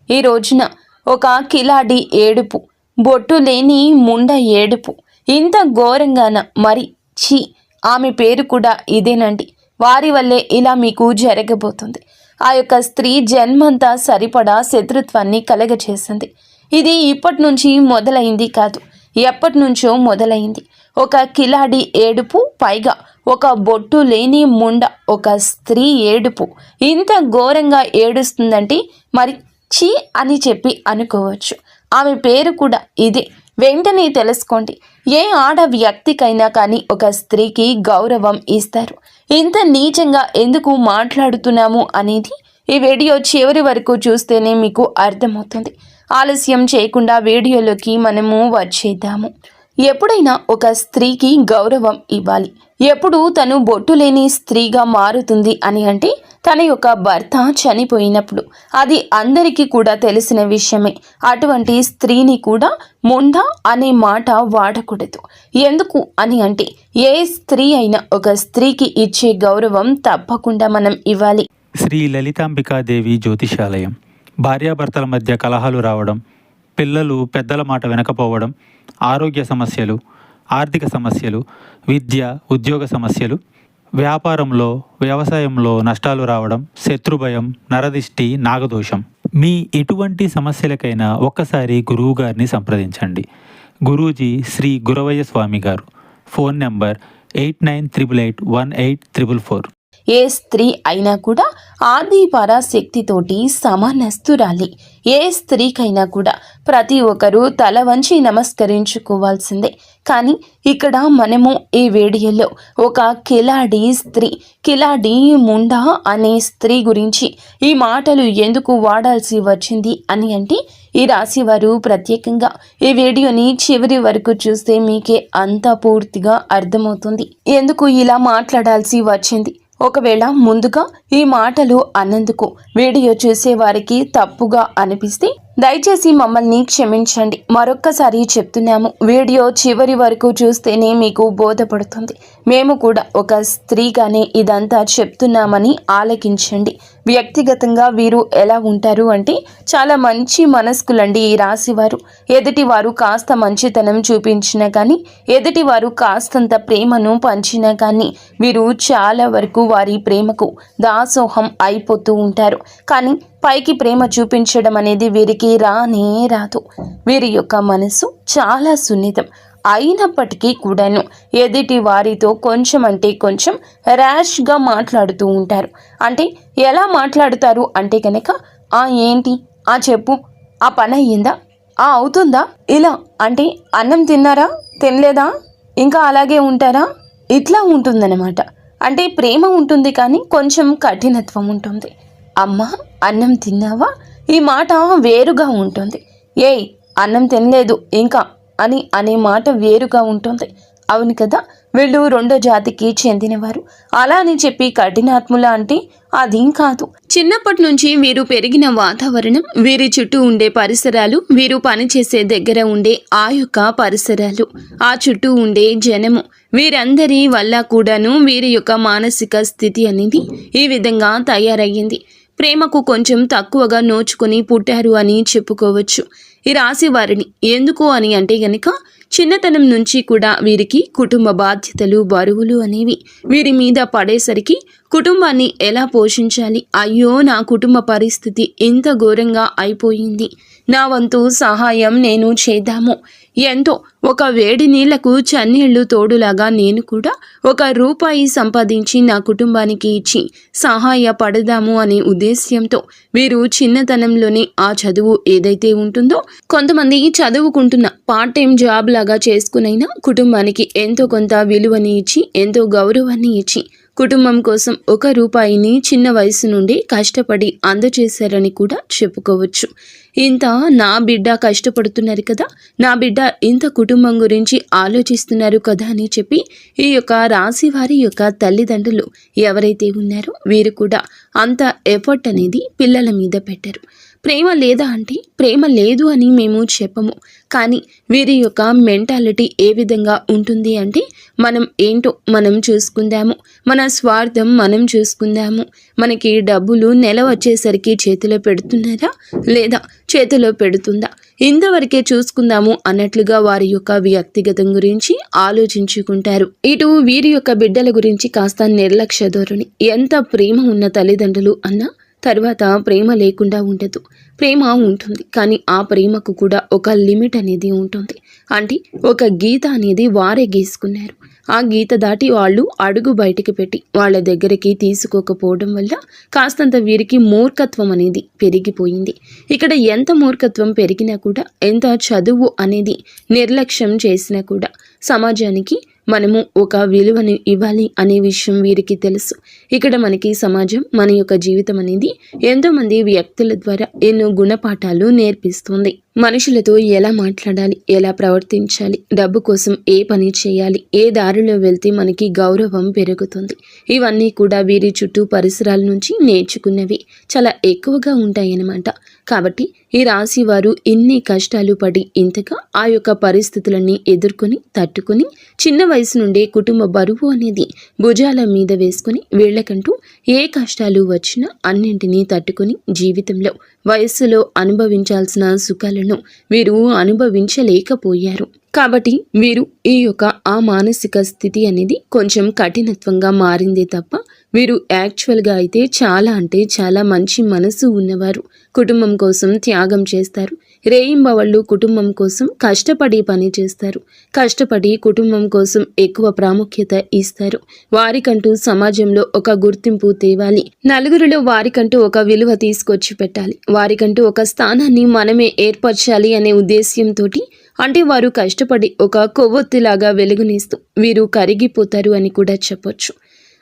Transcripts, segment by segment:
ఈ రోజున ఒక కిలాడి ఏడుపు, బొట్టు లేని ముండ ఏడుపు. ఇంత ఘోరంగాన మరి ఛీ, ఆమె పేరు కూడా ఇదేనండి. వారి వల్లే ఇలా మీకు జరగబోతుంది. ఆ యొక్క స్త్రీ జన్మంతా సరిపడా శత్రుత్వాన్ని కలగచేసింది. ఇది ఇప్పటి నుంచి మొదలైంది కాదు, ఎప్పటి నుంచో మొదలైంది. ఒక కిలాడి ఏడుపు, పైగా ఒక బొట్టు లేని ముండ ఒక స్త్రీ ఏడుపు. ఇంత ఘోరంగా ఏడుస్తుందంటే మరి ఛీ అని చెప్పి అనుకోవచ్చు. ఆమె పేరు కూడా ఇదే. వెంటనే తెలుసుకోండి. ఏ ఆడ వ్యక్తికైనా కానీ ఒక స్త్రీకి గౌరవం ఇస్తారు. ఇంత నీచంగా ఎందుకు మాట్లాడుతున్నాము అనేది ఈ వీడియో చివరి వరకు చూస్తేనే మీకు అర్థమవుతుంది. ఆలస్యం చేయకుండా వీడియోలోకి మనము వచ్చేద్దాము. ఎప్పుడైనా ఒక స్త్రీకి గౌరవం ఇవ్వాలి. ఎప్పుడు తను బొట్టు లేని స్త్రీగా మారుతుంది అని అంటే తన యొక్క భర్త చనిపోయినప్పుడు. అది అందరికీ కూడా తెలిసిన విషయమే. అటువంటి స్త్రీని కూడా ముండ అనే మాట వాడకూడదు. ఎందుకు అని అంటే ఏ స్త్రీ అయినా ఒక స్త్రీకి ఇచ్చే గౌరవం తప్పకుండా మనం ఇవ్వాలి. శ్రీ లలితాంబికాదేవి జ్యోతిషాలయం. భార్యాభర్తల మధ్య కలహాలు రావడం, పిల్లలు పెద్దల మాట వినకపోవడం, ఆరోగ్య సమస్యలు, ఆర్థిక సమస్యలు, విద్య ఉద్యోగ సమస్యలు, వ్యాపారంలో వ్యవసాయంలో నష్టాలు రావడం, శత్రుభయం, నరదిష్టి, నాగదోషం. మీ ఎటువంటి సమస్యలకైనా ఒక్కసారి గురువు గారిని సంప్రదించండి. గురూజీ శ్రీ గురవయ్య స్వామి గారు. Phone number 8988184444. ఏ స్త్రీ అయినా కూడా ఆది పరాశక్తితోటి సమానస్తురాలి. ఏ స్త్రీకైనా కూడా ప్రతి ఒక్కరూ తల వంచి నమస్కరించుకోవాల్సిందే. కానీ ఇక్కడ మనము ఈ వీడియోలో ఒక కిలాడి స్త్రీ, కిలాడి ముండా అనే స్త్రీ గురించి ఈ మాటలు ఎందుకు వాడాల్సి వచ్చింది అని అంటే ఈ రాశి వారు ప్రత్యేకంగా ఈ వీడియోని చివరి వరకు చూస్తే మీకే అంతా పూర్తిగా అర్థమవుతుంది ఎందుకు ఇలా మాట్లాడాల్సి వచ్చింది. ఒకవేళ ముందుగా ఈ మాటలు అన్నందుకు వీడియో చూసే వారికి తప్పుగా అనిపిస్తే దయచేసి మమ్మల్ని క్షమించండి. మరొక్కసారి చెప్తున్నాము, వీడియో చివరి వరకు చూస్తేనే మీకు బోధపడుతుంది. మేము కూడా ఒక స్త్రీగానే ఇదంతా చెప్తున్నామని ఆలకించండి. వ్యక్తిగతంగా వీరు ఎలా ఉంటారు అంటే చాలా మంచి మనస్కులండి ఈ రాశివారు. ఎదుటివారు కాస్త మంచితనం చూపించినా కానీ, ఎదుటివారు కాస్తంత ప్రేమను పంచినా కానీ వీరు చాలా వరకు వారి ప్రేమకు దాసోహం అయిపోతూ ఉంటారు. కానీ పైకి ప్రేమ చూపించడం అనేది వీరికి రానే రాదు. వీరి యొక్క మనసు చాలా సున్నితం అయినప్పటికీ కూడాను ఎదుటి వారితో కొంచెం అంటే కొంచెం ర్యాష్గా మాట్లాడుతూ ఉంటారు. అంటే ఎలా మాట్లాడుతారు అంటే కనుక ఏంటి, చెప్పు, ఆ పని అయ్యిందా, అవుతుందా, ఇలా అంటే అన్నం తిన్నారా, తినలేదా, ఇంకా అలాగే ఉంటారా, ఇట్లా ఉంటుందన్నమాట. అంటే ప్రేమ ఉంటుంది కానీ కొంచెం కఠినత్వం ఉంటుంది. అమ్మ అన్నం తిన్నావా, ఈ మాట వేరుగా ఉంటుంది. ఏయ్ అన్నం తినలేదు ఇంకా అని అనే మాట వేరుగా ఉంటుంది. అవును కదా, వీళ్ళు రెండో జాతికి చెందినవారు. అలా అని చెప్పి కఠినాత్ముల అంటే అదేం కాదు. చిన్నప్పటి నుంచి వీరు పెరిగిన వాతావరణం, వీరి చుట్టూ ఉండే పరిసరాలు, వీరు పనిచేసే దగ్గర ఉండే ఆ యొక్క పరిసరాలు, ఆ చుట్టూ ఉండే జనము, వీరందరి వల్ల కూడాను వీరి యొక్క మానసిక స్థితి అనేది ఈ విధంగా తయారయ్యింది. ప్రేమకు కొంచెం తక్కువగా నోచుకొని పుట్టారు అని చెప్పుకోవచ్చు ఈ రాశి వారిని. ఎందుకు అని అంటే గనక చిన్నతనం నుంచి కూడా వీరికి కుటుంబ బాధ్యతలు, బరువులు అనేవి వీరి మీద పడేసరికి కుటుంబాన్ని ఎలా పోషించాలి, అయ్యో నా కుటుంబ పరిస్థితి ఇంత ఘోరంగా అయిపోయింది, నా వంతు సహాయం నేను చేద్దాము, ఎంతో ఒక వేడి నీళ్లకు చన్నీళ్లు తోడులాగా నేను కూడా ₹1 సంపాదించి నా కుటుంబానికి ఇచ్చి సహాయపడదాము అనే ఉద్దేశ్యంతో వీరు చిన్నతనంలోనే ఆ చదువు ఏదైతే ఉంటుందో, కొంతమంది చదువుకుంటున్న పార్ట్ టైం జాబ్ లాగా చేసుకునైనా కుటుంబానికి ఎంతో కొంత విలువని ఇచ్చి, ఎంతో గౌరవాన్ని ఇచ్చి కుటుంబం కోసం ₹1ని చిన్న వయసు నుండి కష్టపడి అందజేశారని కూడా చెప్పుకోవచ్చు. ఇంత నా బిడ్డ కష్టపడుతున్నారు కదా, నా బిడ్డ ఇంత కుటుంబం గురించి ఆలోచిస్తున్నారు కదా అని చెప్పి ఈ యొక్క రాశి వారి యొక్క తల్లిదండ్రులు ఎవరైతే ఉన్నారో వీరు కూడా అంత ఎఫర్ట్ అనేది పిల్లల మీద పెట్టారు. ప్రేమ లేదా అంటే ప్రేమ లేదు అని మేము చెప్పము. కానీ వీరి యొక్క మెంటాలిటీ ఏ విధంగా ఉంటుంది అంటే మనం ఏంటో మనం చూసుకుందాము, మన స్వార్థం మనం చూసుకుందాము, మనకి డబ్బులు నెల వచ్చేసరికి చేతిలో పెడుతున్నారా లేదా చేతిలో పెడుతుందా, ఇంతవరకే చూసుకుందాము అన్నట్లుగా వారి యొక్క వ్యక్తిగతం గురించి ఆలోచించుకుంటారు. ఇటు వీరి యొక్క బిడ్డల గురించి కాస్త నిర్లక్ష్య ధోరణి. ఎంత ప్రేమ ఉన్న తల్లిదండ్రులు అన్నా తర్వాత ప్రేమ లేకుండా ఉండదు. ప్రేమ ఉంటుంది, కానీ ఆ ప్రేమకు కూడా ఒక లిమిట్ అనేది ఉంటుంది. అంటే ఒక గీత అనేది వారే గీసుకున్నారు. ఆ గీత దాటి వాళ్ళు అడుగు బయటికి పెట్టి వాళ్ళ దగ్గరికి తీసుకోకపోవడం వల్ల కాస్తంత వీరికి మూర్ఖత్వం అనేది పెరిగిపోయింది. ఇక్కడ ఎంత మూర్ఖత్వం పెరిగినా కూడా, ఎంత చదువు అనేది నిర్లక్ష్యం చేసినా కూడా సమాజానికి మనము ఒక విలువను ఇవ్వాలి అనే విషయం వీరికి తెలుసు. ఇక్కడ మనకి సమాజం, మన యొక్క జీవితం అనేది ఎంతోమంది వ్యక్తుల ద్వారా ఎన్నో గుణపాఠాలు నేర్పిస్తుంది. మనుషులతో ఎలా మాట్లాడాలి, ఎలా ప్రవర్తించాలి, డబ్బు కోసం ఏ పని చేయాలి, ఏ దారిలో వెళ్తే మనకి గౌరవం పెరుగుతుంది, ఇవన్నీ కూడా వీరి చుట్టూ పరిసరాల నుంచి నేర్చుకున్నవి చాలా ఎక్కువగా ఉంటాయన్నమాట. కాబట్టి ఈ రాశి వారు ఇన్ని కష్టాలు పడి ఇంతగా ఆ యొక్క పరిస్థితులన్నీ ఎదుర్కొని తట్టుకొని చిన్న వయసు నుండే కుటుంబ బరువు అనేది భుజాల మీద వేసుకుని వీళ్ళకంటూ ఏ కష్టాలు వచ్చినా అన్నింటినీ తట్టుకొని జీవితంలో వయస్సులో అనుభవించాల్సిన సుఖాలను వీరు అనుభవించలేకపోయారు. కాబట్టి వీరు ఈ యొక్క ఆ మానసిక స్థితి అనేది కొంచెం కఠినత్వంగా మారిందే తప్ప వీరు యాక్చువల్గా అయితే చాలా అంటే చాలా మంచి మనసు ఉన్నవారు. కుటుంబం కోసం త్యాగం చేస్తారు. రేయింబవళ్ళు కుటుంబం కోసం కష్టపడి పని చేస్తారు. కష్టపడి కుటుంబం కోసం ఎక్కువ ప్రాముఖ్యత ఇస్తారు. వారికంటూ సమాజంలో ఒక గుర్తింపు తేవాలి, నలుగురిలో వారికంటూ ఒక విలువ తీసుకొచ్చి పెట్టాలి, వారికంటూ ఒక స్థానాన్ని మనమే ఏర్పరచాలి అనే ఉద్దేశ్యంతో, అంటే వారు కష్టపడి ఒక కొవ్వొత్తిలాగా వెలుగునిస్తూ వీరు కరిగిపోతారు అని కూడా చెప్పొచ్చు.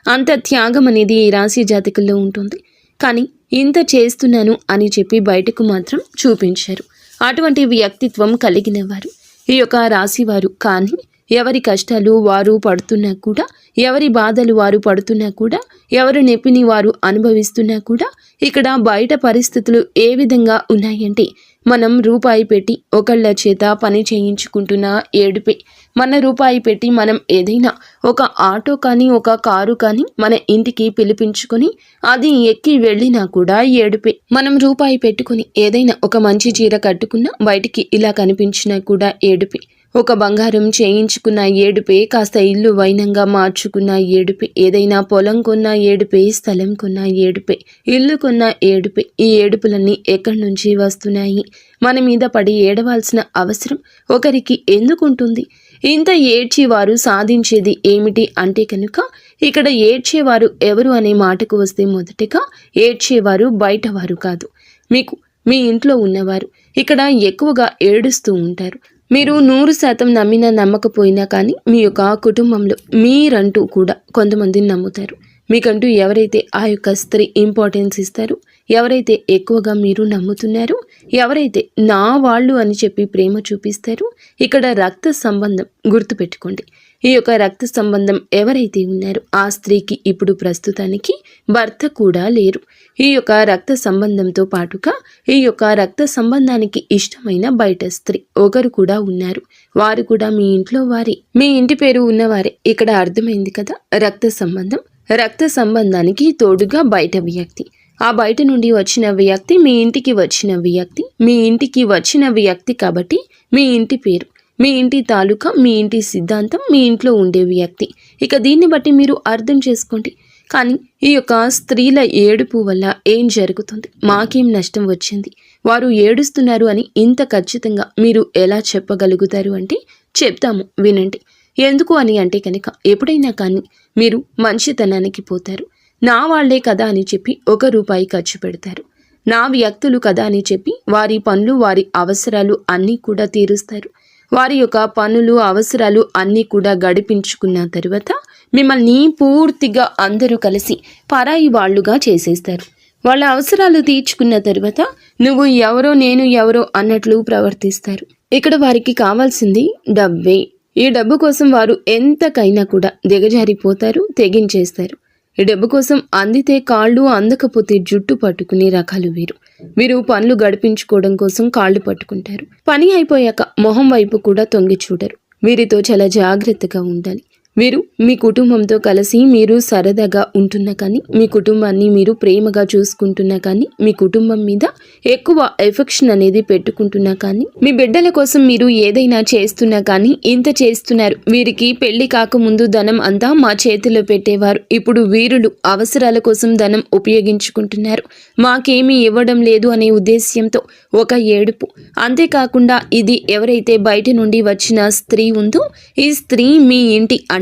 అంత త్యాగం అనేది ఈ రాశి జాతకుల్లో ఉంటుంది. కానీ ఇంత చేస్తున్నాను అని చెప్పి బయటకు మాత్రం చూపించారు. అటువంటి వ్యక్తిత్వం కలిగిన వారు ఈ యొక్క రాశివారు. కానీ ఎవరి కష్టాలు వారు పడుతున్నా కూడా, ఎవరి బాధలు వారు పడుతున్నా కూడా, ఎవరి నొప్పిని వారు అనుభవిస్తున్నా కూడా ఇక్కడ బయట పరిస్థితులు ఏ విధంగా ఉన్నాయంటే, మనం రూపాయి పెట్టి ఒకళ్ళ చేత పని చేయించుకుంటున్న ఏడుపే, మన రూపాయి పెట్టి మనం ఏదైనా ఒక ఆటో కానీ ఒక కారు కానీ మన ఇంటికి పిలిపించుకొని అది ఎక్కి వెళ్ళినా కూడా ఏడుపే. మనం రూపాయి పెట్టుకుని ఏదైనా ఒక మంచి చీర కట్టుకున్నా బయటికి ఇలా కనిపించినా కూడా ఏడుపే. ఒక బంగారం చేయించుకున్న ఏడుపే, కాస్త ఇల్లు వైనంగా మార్చుకున్న ఏడుపే, ఏదైనా పొలం కొన్న ఏడుపే, స్థలం కొన్న ఏడుపే, ఇల్లు కొన్న ఏడుపే. ఈ ఏడుపులన్నీ ఎక్కడి నుంచి వస్తున్నాయి? మన మీద పడి ఏడవాల్సిన అవసరం ఒకరికి ఎందుకుంటుంది? ఇంత ఏడ్చి వారు సాధించేది ఏమిటి అంటే కనుక, ఇక్కడ ఏడ్చేవారు ఎవరు అనే మాటకు వస్తే మొదటిగా ఏడ్చేవారు బయటవారు కాదు, మీకు మీ ఇంట్లో ఉన్నవారు ఇక్కడ ఎక్కువగా ఏడుస్తూ ఉంటారు. మీరు 100% నమ్మినా నమ్మకపోయినా కానీ మీ యొక్క కుటుంబంలో మీరంటూ కూడా కొంతమందిని నమ్ముతారు. మీకంటూ ఎవరైతే ఆ యొక్క స్త్రీ ఇంపార్టెన్స్ ఇస్తారో, ఎవరైతే ఎక్కువగా మీరు నమ్ముతున్నారో, ఎవరైతే నా వాళ్ళు అని చెప్పి ప్రేమ చూపిస్తారో, ఇక్కడ రక్త సంబంధం గుర్తుపెట్టుకోండి. ఈ యొక్క రక్త సంబంధం ఎవరైతే ఉన్నారో ఆ స్త్రీకి ఇప్పుడు ప్రస్తుతానికి భర్త కూడా లేరు. ఈ యొక్క రక్త సంబంధంతో పాటుగా ఈ యొక్క రక్త సంబంధానికి ఇష్టమైన బయట స్త్రీ ఒకరు కూడా ఉన్నారు. వారు కూడా మీ ఇంట్లో వారే, మీ ఇంటి పేరు ఉన్నవారే. ఇక్కడ అర్థమైంది కదా, రక్త సంబంధం. రక్త సంబంధానికి తోడుగా బయట వ్యక్తి, ఆ బయట నుండి వచ్చిన వ్యక్తి మీ ఇంటికి వచ్చిన వ్యక్తి, మీ ఇంటికి వచ్చిన వ్యక్తి కాబట్టి మీ ఇంటి పేరు, మీ ఇంటి తాలూకా, మీ ఇంటి సిద్ధాంతం, మీ ఇంట్లో ఉండే వ్యక్తి. ఇక దీన్ని బట్టి మీరు అర్థం చేసుకోండి. కానీ ఈ యొక్క స్త్రీల ఏడుపు వల్ల ఏం జరుగుతుంది, మాకేం నష్టం వచ్చింది, వారు ఏడుస్తున్నారు అని ఇంత ఖచ్చితంగా మీరు ఎలా చెప్పగలుగుతారు అంటే చెప్తాము వినండి. ఎందుకు అని అంటే కనుక, ఎప్పుడైనా కానీ మీరు మంచితనానికి పోతారు. నా వాళ్లే కదా అని చెప్పి ₹1 ఖర్చు పెడతారు. నా వ్యక్తులు కదా అని చెప్పి వారి పనులు, వారి అవసరాలు అన్నీ కూడా తీరుస్తారు. వారి యొక్క పనులు, అవసరాలు అన్నీ కూడా గడిపించుకున్న తరువాత మిమ్మల్ని పూర్తిగా అందరూ కలిసి పరాయి వాళ్ళుగా చేసేస్తారు. వాళ్ళ అవసరాలు తీర్చుకున్న తరువాత నువ్వు ఎవరో నేను ఎవరో అన్నట్లు ప్రవర్తిస్తారు. ఇక్కడ వారికి కావాల్సింది డబ్బే. ఈ డబ్బు కోసం వారు ఎంతకైనా కూడా దిగజారిపోతారు, తెగించేస్తారు. ఈ డబ్బు కోసం అందితే కాళ్ళు, అందకపోతే జుట్టు పట్టుకునే రకాలు వీరు. వీరు పనులు గడిపించుకోవడం కోసం కాళ్ళు పట్టుకుంటారు. పని అయిపోయాక మొహం వైపు కూడా తొంగి చూడరు. వీరితో చాలా జాగ్రత్తగా ఉండాలి. వీరు మీ కుటుంబంతో కలిసి మీరు సరదాగా ఉంటున్నా కానీ, మీ కుటుంబాన్ని మీరు ప్రేమగా చూసుకుంటున్నా కానీ, మీ కుటుంబం మీద ఎక్కువ ఎఫెక్షన్ అనేది పెట్టుకుంటున్నా కానీ, మీ బిడ్డల కోసం మీరు ఏదైనా చేస్తున్నా కానీ ఇంత చేస్తున్నారు. వీరికి పెళ్లి కాకముందు ధనం అంతా మా చేతిలో పెట్టేవారు. ఇప్పుడు వీరులు అవసరాల కోసం ధనం ఉపయోగించుకుంటున్నారు. మాకేమీ ఇవ్వడం లేదు అనే ఉద్దేశ్యంతో ఒక ఏడుపు. అంతేకాకుండా ఇది ఎవరైతే బయట నుండి వచ్చిన స్త్రీ ఉందో, ఈ స్త్రీ మీ ఇంటి అంటే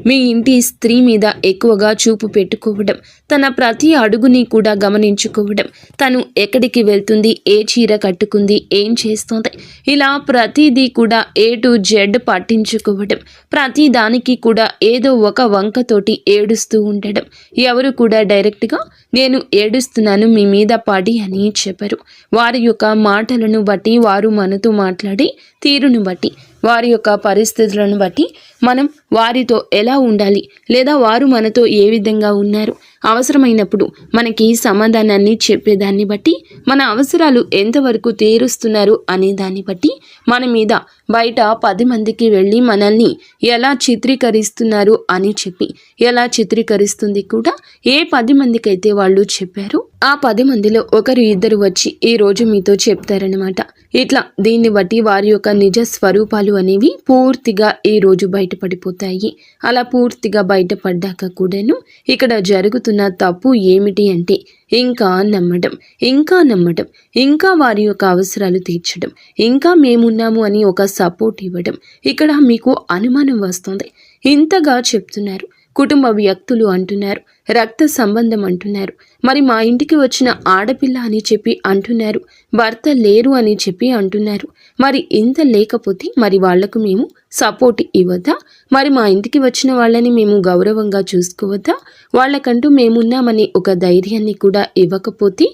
మీ ఇంటి స్త్రీ మీద ఎక్కువగా చూపు పెట్టుకోవడం, తన ప్రతి అడుగుని కూడా గమనించుకోవడం, తను ఎక్కడికి వెళ్తుంది, ఏ చీర కట్టుకుంది, ఏం చేస్తుంది, ఇలా ప్రతిదీ కూడా A to Z పట్టించుకోవడం, ప్రతి దానికి కూడా ఏదో ఒక వంకతోటి ఏడుస్తూ ఉండడం. ఎవరు కూడా డైరెక్ట్గా నేను ఏడుస్తున్నాను మీ మీద పడి అని చెప్పరు. వారి యొక్క మాటలను బట్టి, వారు మనతో మాట్లాడే తీరును బట్టి, వారి యొక్క పరిస్థితులను బట్టి మనం వారితో ఎలా ఉండాలి, లేదా వారు మనతో ఏ విధంగా ఉన్నారు, అవసరమైనప్పుడు మనకి సమాధానాన్ని చెప్పేదాన్ని బట్టి, మన అవసరాలు ఎంతవరకు తీరుస్తున్నారు అనే దాన్ని బట్టి మన మీద బయట 10 మందికి వెళ్ళి మనల్ని ఎలా చిత్రీకరిస్తున్నారు అని చెప్పి, ఎలా చిత్రీకరిస్తుంది కూడా ఏ 10 మందికైతే వాళ్ళు చెప్పారు, ఆ 10 మందిలో ఒకరు ఇద్దరు వచ్చి ఈ రోజు మీతో చెప్తారనమాట. ఇట్లా దీన్ని బట్టి వారి యొక్క నిజ స్వరూపాలు అనేవి పూర్తిగా ఈ రోజు బయటపడిపోతాయి. అలా పూర్తిగా బయటపడ్డాక కూడాను ఇక్కడ జరుగుతున్న తప్పు ఏమిటి అంటే ఇంకా నమ్మడం, ఇంకా వారి యొక్క అవసరాలు తీర్చడం, ఇంకా మేమున్నాము అని ఒక సపోర్ట్ ఇవ్వడం. ఇక్కడ మీకు అనుమానం వస్తుంది. ఇంతగా చెప్తున్నారు, కుటుంబ వ్యక్తులు అంటున్నారు, రక్త సంబంధం అంటున్నారు, మరి మా ఇంటికి వచ్చిన ఆడపిల్ల అని చెప్పి అంటున్నారు, భర్త లేరు అని చెప్పి అంటున్నారు. మరి ఇంత లేకపోతే మరి వాళ్లకు మేము సపోర్ట్ ఇవ్వద్దా? మరి మా ఇంటికి వచ్చిన వాళ్ళని మేము గౌరవంగా చూసుకోవద్దా? వాళ్ళకంటూ మేమున్నామని ఒక ధైర్యాన్ని కూడా ఇవ్వకపోతే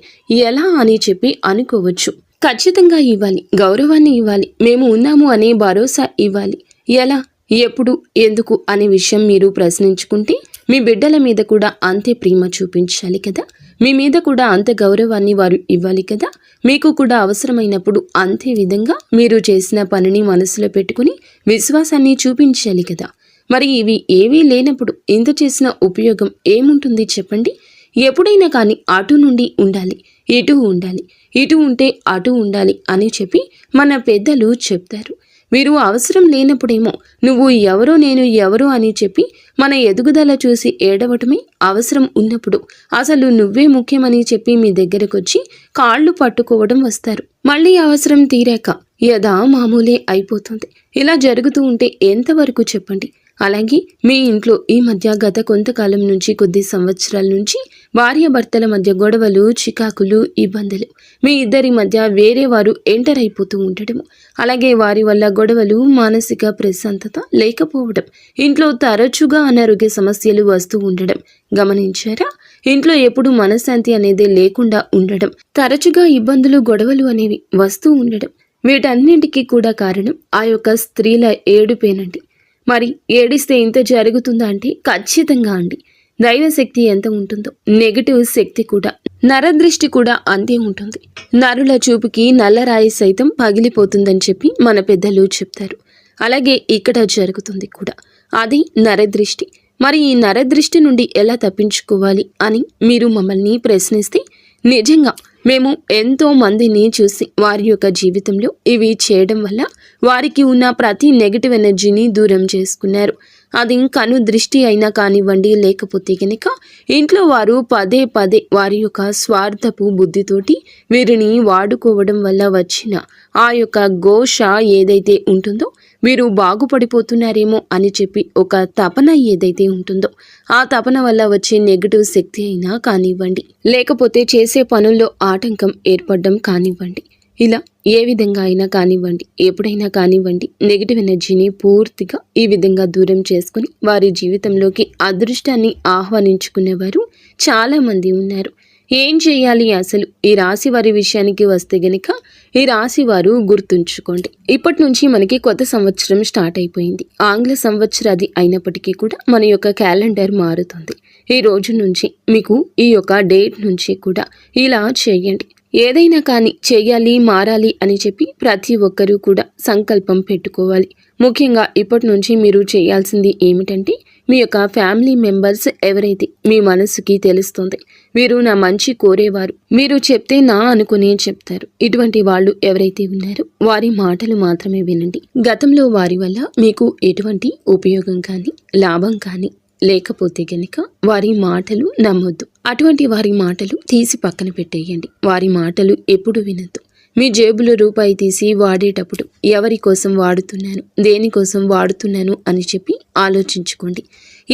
ఎలా అని చెప్పి అనుకోవచ్చు. ఖచ్చితంగా ఇవ్వాలి, గౌరవాన్ని ఇవ్వాలి, మేము ఉన్నాము అనే భరోసా ఇవ్వాలి. ఎలా, ఎప్పుడు, ఎందుకు అనే విషయం మీరు ప్రశ్నించుకుంటే మీ బిడ్డల మీద కూడా అంతే ప్రేమ చూపించాలి కదా, మీ మీద కూడా అంత గౌరవాన్ని వారు ఇవ్వాలి కదా. మీకు కూడా అవసరమైనప్పుడు అంతే విధంగా మీరు చేసిన పనిని మనసులో పెట్టుకుని విశ్వాసాన్ని చూపించాలి కదా. మరి ఇవి ఏవీ లేనప్పుడు ఇంత చేసిన ఉపయోగం ఏముంటుంది చెప్పండి? ఎప్పుడైనా కానీ అటు నుండి ఉండాలి, ఇటు ఉండాలి, ఇటు ఉంటే అటు ఉండాలి అని చెప్పి మన పెద్దలు చెప్తారు. మీరు అవసరం లేనప్పుడేమో నువ్వు ఎవరో నేను ఎవరో అని చెప్పి మన ఎదుగుదల చూసి ఏడవటమే, అవసరం ఉన్నప్పుడు అసలు నువ్వే ముఖ్యమని చెప్పి మీ దగ్గరకు వచ్చి కాళ్ళు పట్టుకోవడం వస్తారు. మళ్ళీ అవసరం తీరాక యథా మామూలే అయిపోతుంది. ఇలా జరుగుతూ ఉంటే ఎంతవరకు చెప్పండి? అలాగే మీ ఇంట్లో ఈ మధ్య గత కొంతకాలం నుంచి, కొద్ది సంవత్సరాల నుంచి భార్యాభర్తల మధ్య గొడవలు, చికాకులు, ఇబ్బందులు, మీ ఇద్దరి మధ్య వేరే వారు ఎంటర్ అయిపోతూ ఉండటము, అలాగే వారి వల్ల గొడవలు, మానసిక ప్రశాంతత లేకపోవడం, ఇంట్లో తరచుగా అనారోగ్య సమస్యలు వస్తూ ఉండడం గమనించారా? ఇంట్లో ఎప్పుడు మనశ్శాంతి అనేది లేకుండా ఉండడం, తరచుగా ఇబ్బందులు, గొడవలు అనేవి వస్తూ ఉండడం, వీటన్నింటికీ కూడా కారణం ఆ యొక్క స్త్రీల ఏడుపేనండి. మరి ఏడిస్తే ఇంత జరుగుతుందా అంటే ఖచ్చితంగా అండి. దైవశక్తి ఎంత ఉంటుందో నెగటివ్ శక్తి కూడా, నరదృష్టి కూడా అంతే ఉంటుంది. నరుల చూపుకి నల్లరాయి సైతం పగిలిపోతుందని చెప్పి మన పెద్దలు చెప్తారు. అలాగే ఇక్కడ జరుగుతుంది కూడా, అది నరదృష్టి. మరి ఈ నరదృష్టి నుండి ఎలా తప్పించుకోవాలి అని మీరు మమ్మల్ని ప్రశ్నిస్తే, నిజంగా మేము ఎంతో మందిని చూసి వారి యొక్క జీవితంలో ఇవి చేయడం వల్ల వారికి ఉన్న ప్రతి నెగిటివ్ ఎనర్జీని దూరం చేసుకున్నారు. అది కను దృష్టి అయినా కానివ్వండి, లేకపోతే కనుక ఇంట్లో వారు పదే పదే వారి యొక్క స్వార్థపు బుద్ధితోటి వీరిని వాడుకోవడం వల్ల వచ్చిన ఆ యొక్క ఘోష ఏదైతే ఉంటుందో, వీరు బాగుపడిపోతున్నారేమో అని చెప్పి ఒక తపన ఏదైతే ఉంటుందో, ఆ తపన వల్ల వచ్చే నెగిటివ్ శక్తి అయినా కానివ్వండి, లేకపోతే చేసే పనుల్లో ఆటంకం ఏర్పడడం కానివ్వండి, ఇలా ఏ విధంగా అయినా కానివ్వండి, ఎప్పుడైనా కానివ్వండి, నెగిటివ్ ఎనర్జీని పూర్తిగా ఈ విధంగా దూరం చేసుకుని వారి జీవితంలోకి అదృష్టాన్ని ఆహ్వానించుకునేవారు చాలామంది ఉన్నారు. ఏం చేయాలి అసలు? ఈ రాశి వారి విషయానికి వస్తే గనక, ఈ రాశి వారు గుర్తుంచుకోండి, ఇప్పటి నుంచి మనకి కొత్త సంవత్సరం స్టార్ట్ అయిపోయింది. ఆంగ్ల సంవత్సరాది అయినప్పటికీ కూడా మన యొక్క క్యాలెండర్ మారుతుంది. ఈ రోజు నుంచి మీకు ఈ యొక్క డేట్ నుంచి కూడా ఇలా చేయండి, ఏదైనా కానీ చెయ్యాలి, మారాలి అని చెప్పి ప్రతి ఒక్కరూ కూడా సంకల్పం పెట్టుకోవాలి. ముఖ్యంగా ఇప్పటి నుంచి మీరు చేయాల్సింది ఏమిటంటే, మీ యొక్క ఫ్యామిలీ మెంబర్స్ ఎవరైతే మీ మనసుకి తెలుస్తుంది, వీరు నా మంచి కోరేవారు, మీరు చెప్తే నా అనుకునే చెప్తారు, ఇటువంటి వాళ్ళు ఎవరైతే ఉన్నారో వారి మాటలు మాత్రమే వినండి. గతంలో వారి వల్ల మీకు ఎటువంటి ఉపయోగం కానీ లాభం కానీ లేకపోతే గనుక వారి మాటలు నమ్మొద్దు. అటువంటి వారి మాటలు తీసి పక్కన పెట్టేయండి. వారి మాటలు ఎప్పుడు వినొద్దు. మీ జేబులో రూపాయి తీసి వాడేటప్పుడు ఎవరి కోసం వాడుతున్నాను, దేనికోసం వాడుతున్నాను అని చెప్పి ఆలోచించుకోండి.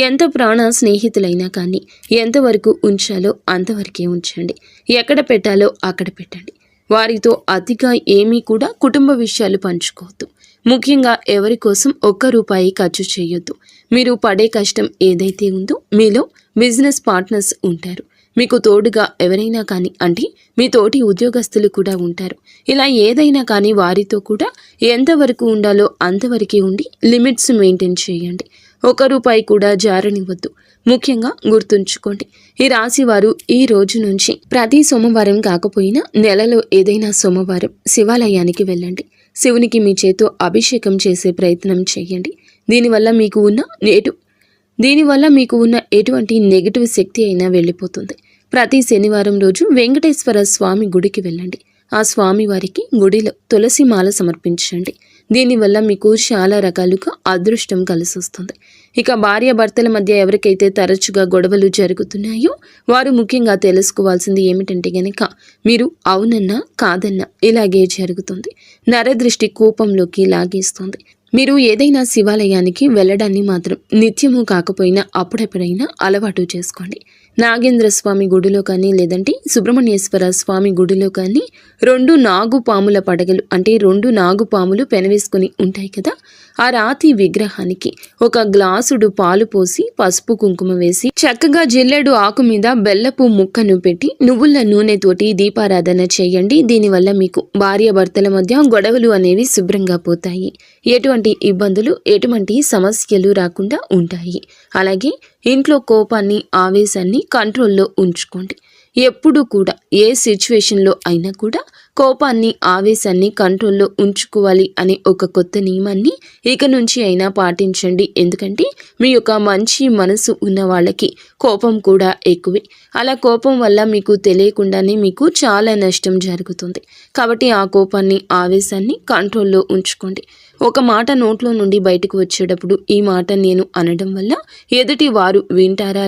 ఎంత ప్రాణ స్నేహితులైనా కానీ ఎంతవరకు ఉంచాలో అంతవరకే ఉంచండి. ఎక్కడ పెట్టాలో అక్కడ పెట్టండి. వారితో అతిగా ఏమీ కూడా కుటుంబ విషయాలు పంచుకోవద్దు. ముఖ్యంగా ఎవరి కోసం ఒక్క రూపాయి ఖర్చు చేయొద్దు. మీరు పడే కష్టం ఏదైతే ఉందో మీలో బిజినెస్ పార్ట్నర్స్ ఉంటారు. మీకు తోడుగా ఎవరైనా కానీ అంటే మీ తోటి ఉద్యోగస్తులు కూడా ఉంటారు. ఇలా ఏదైనా కానీ వారితో కూడా ఎంతవరకు ఉండాలో అంతవరకే ఉండి లిమిట్స్ మెయింటైన్ చేయండి. ఒక్క రూపాయి కూడా జారనివ్వద్దు. ముఖ్యంగా గుర్తుంచుకోండి, ఈ రాశి వారు ఈ రోజు నుంచి ప్రతి సోమవారం కాకపోయినా నెలలో ఏదైనా సోమవారం శివాలయానికి వెళ్ళండి. శివునికి మీ చేతో అభిషేకం చేసే ప్రయత్నం చేయండి. దీనివల్ల మీకు ఉన్న ఎటువంటి నెగిటివ్ శక్తి అయినా వెళ్ళిపోతుంది. ప్రతి శనివారం రోజు వెంకటేశ్వర స్వామి గుడికి వెళ్ళండి. ఆ స్వామి వారికి గుడిలో తులసి మాల సమర్పించండి. దీనివల్ల మీకు చాలా రకాలుగా అదృష్టం కలిసి వస్తుంది. ఇక భార్యాభర్తల మధ్య ఎవరికైతే తరచుగా గొడవలు జరుగుతున్నాయో వారు ముఖ్యంగా తెలుసుకోవాల్సింది ఏమిటంటే గనక, మీరు అవునన్నా కాదన్నా ఇలాగే జరుగుతుంది. నరదృష్టి కోపంలోకి లాగేస్తుంది. మీరు ఏదైనా శివాలయానికి వెళ్ళడాన్ని మాత్రం నిత్యము కాకపోయినా అప్పుడెప్పుడైనా అలవాటు చేసుకోండి. నాగేంద్ర స్వామి గుడిలో కానీ లేదంటే సుబ్రహ్మణ్యేశ్వర స్వామి గుడిలో కానీ 2 నాగుపాముల పడగలు అంటే 2 నాగుపాములు పెనవేసుకుని ఉంటాయి కదా, ఆ రాతి విగ్రహానికి ఒక గ్లాసుడు పాలు పోసి పసుపు కుంకుమ వేసి చక్కగా జిల్లెడు ఆకు మీద బెల్లపు ముక్కను పెట్టి నువ్వుల నూనెతోటి దీపారాధన చేయండి. దీనివల్ల మీకు భార్యాభర్తల మధ్య గొడవలు అనేవి శుభ్రంగా పోతాయి. ఎటువంటి ఇబ్బందులు ఎటువంటి సమస్యలు రాకుండా ఉంటాయి. అలాగే ఇంట్లో కోపాన్ని ఆవేశాన్ని కంట్రోల్లో ఉంచుకోండి. ఎప్పుడు కూడా ఏ సిచ్యువేషన్లో అయినా కూడా కోపాన్ని ఆవేశాన్ని కంట్రోల్లో ఉంచుకోవాలి అనే ఒక కొత్త నియమాన్ని ఇక నుంచి అయినా పాటించండి. ఎందుకంటే మీ యొక్క మంచి మనసు ఉన్న వాళ్ళకి కోపం కూడా ఎక్కువే. అలా కోపం వల్ల మీకు తెలియకుండానే మీకు చాలా నష్టం జరుగుతుంది. కాబట్టి ఆ కోపాన్ని ఆవేశాన్ని కంట్రోల్లో ఉంచుకోండి. ఒక మాట నోట్లో నుండి బయటకు వచ్చేటప్పుడు ఈ మాట నేను అనడం వల్ల ఎదుటి వారు వింటారా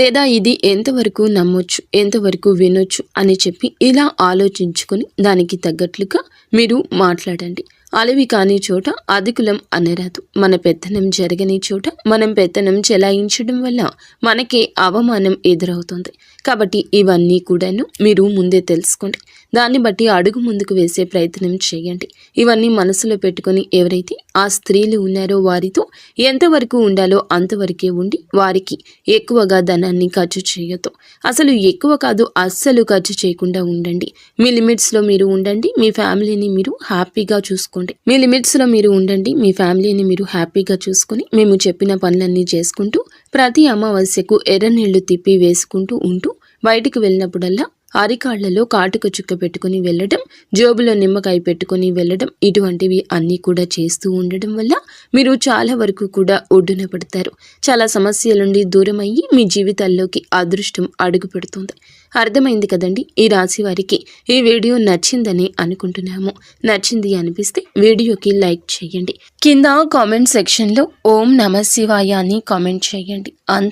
లేదా ఇది ఎంతవరకు నమ్మొచ్చు, ఎంతవరకు వినొచ్చు అని చెప్పి ఇలా ఆలోచించుకొని దానికి తగ్గట్లుగా మీరు మాట్లాడండి. అలవి కాని చోట అధికులం అనరాదు. మన పెత్తనం జరగని చోట మనం పెత్తనం చెలాయించడం వల్ల మనకే అవమానం ఎదురవుతుంది. కాబట్టి ఇవన్నీ కూడాను మీరు ముందే తెలుసుకోండి. దాన్ని బట్టి అడుగు ముందుకు వేసే ప్రయత్నం చేయండి. ఇవన్నీ మనసులో పెట్టుకొని ఎవరైతే ఆ స్త్రీలు ఉన్నారో వారితో ఎంతవరకు ఉండాలో అంతవరకే ఉండి వారికి ఎక్కువగా ధనాన్ని ఖర్చు చేయొద్దు. అసలు ఎక్కువ కాదు, అస్సలు ఖర్చు చేయకుండా ఉండండి. మీ లిమిట్స్లో మీరు ఉండండి. మీ ఫ్యామిలీని మీరు హ్యాపీగా చూసుకోండి. మీ లిమిట్స్లో మీరు ఉండండి. మీ ఫ్యామిలీని మీరు హ్యాపీగా చూసుకొని మేము చెప్పిన పనులన్నీ చేసుకుంటూ ప్రతి అమావాస్యకు ఎర్ర నీళ్లు తిప్పి వేసుకుంటూ ఉంటూ బయటికి వెళ్ళినప్పుడల్లా అరికాళ్లలో కాటుక చుక్క పెట్టుకుని వెళ్ళడం, జోబులో నిమ్మకాయ పెట్టుకుని వెళ్ళడం, ఇటువంటివి అన్నీ కూడా చేస్తూ ఉండడం వల్ల మీరు చాలా వరకు కూడా ఒడ్డున పడతారు. చాలా సమస్యల నుండి దూరం అయ్యి మీ జీవితాల్లోకి అదృష్టం అడుగు పెడుతుంది. అర్థమైంది కదండి. ఈ రాశి వారికి ఈ వీడియో నచ్చిందని అనుకుంటున్నాము. నచ్చింది అనిపిస్తే వీడియోకి లైక్ చేయండి. కింద కామెంట్ సెక్షన్లో ఓం నమ శివాయ అని కామెంట్ చేయండి.